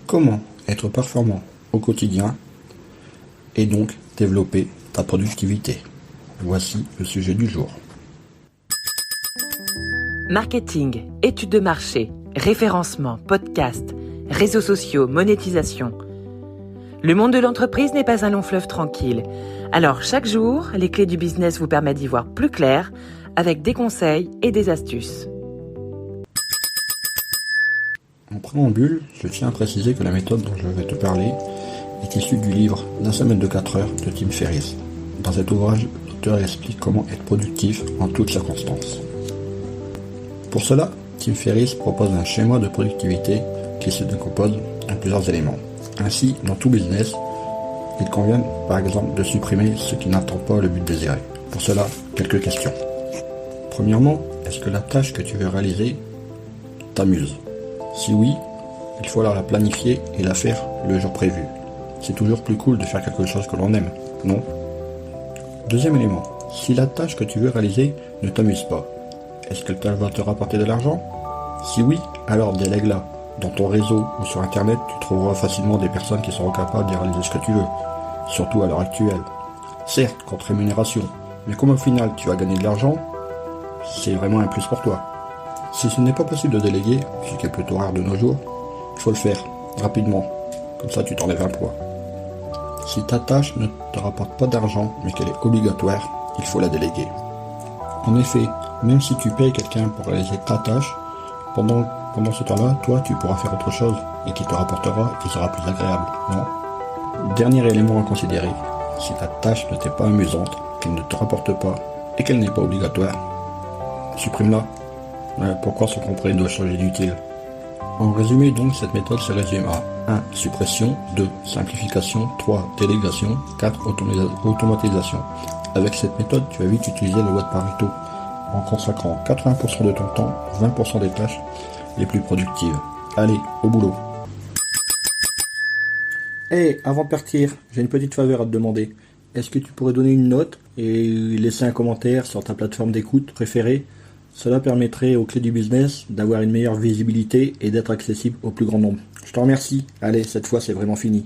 Comment être performant au quotidien et donc développer ta productivité? Voici le sujet du jour. Marketing, études de marché, référencement, podcast, réseaux sociaux, monétisation. Le monde de l'entreprise n'est pas un long fleuve tranquille. Alors chaque jour, les clés du business vous permettent d'y voir plus clair avec des conseils et des astuces. En préambule, je tiens à préciser que la méthode dont je vais te parler est issue du livre La semaine de 4 heures de Tim Ferriss. Dans cet ouvrage, l'auteur explique comment être productif en toutes circonstances. Pour cela, Tim Ferriss propose un schéma de productivité qui se décompose en plusieurs éléments. Ainsi, dans tout business, il convient par exemple de supprimer ce qui n'atteint pas le but désiré. Pour cela, quelques questions. Premièrement, est-ce que la tâche que tu veux réaliser t'amuse? Si oui, il faut alors la planifier et la faire le jour prévu. C'est toujours plus cool de faire quelque chose que l'on aime, non? Deuxième élément, si la tâche que tu veux réaliser ne t'amuse pas, est-ce qu'elle va te rapporter de l'argent? Si oui, alors délègue-la. Dans ton réseau ou sur internet, tu trouveras facilement des personnes qui seront capables de réaliser ce que tu veux, surtout à l'heure actuelle. Certes, contre rémunération, mais comme au final tu vas gagner de l'argent, c'est vraiment un plus pour toi. Si ce n'est pas possible de déléguer, ce qui est plutôt rare de nos jours, il faut le faire, rapidement, comme ça tu t'enlèves un poids. Si ta tâche ne te rapporte pas d'argent, mais qu'elle est obligatoire, il faut la déléguer. En effet, même si tu payes quelqu'un pour réaliser ta tâche, pendant ce temps-là, toi, tu pourras faire autre chose, et qui te rapportera et qui sera plus agréable, non? Dernier élément à considérer, si ta tâche ne t'est pas amusante, qu'elle ne te rapporte pas, et qu'elle n'est pas obligatoire, supprime-la. Pourquoi se comparer doit changer d'utile? En résumé donc, cette méthode se résume à 1. Suppression, 2. Simplification, 3. Délégation, 4. Automatisation. Avec cette méthode, tu vas vite utiliser la loi de Pareto en consacrant 80% de ton temps, 20% des tâches les plus productives. Allez, au boulot. Hey, avant de partir, j'ai une petite faveur à te demander. Est-ce que tu pourrais donner une note et laisser un commentaire sur ta plateforme d'écoute préférée? Cela permettrait aux clés du business d'avoir une meilleure visibilité et d'être accessible au plus grand nombre. Je te remercie. Allez, cette fois c'est vraiment fini.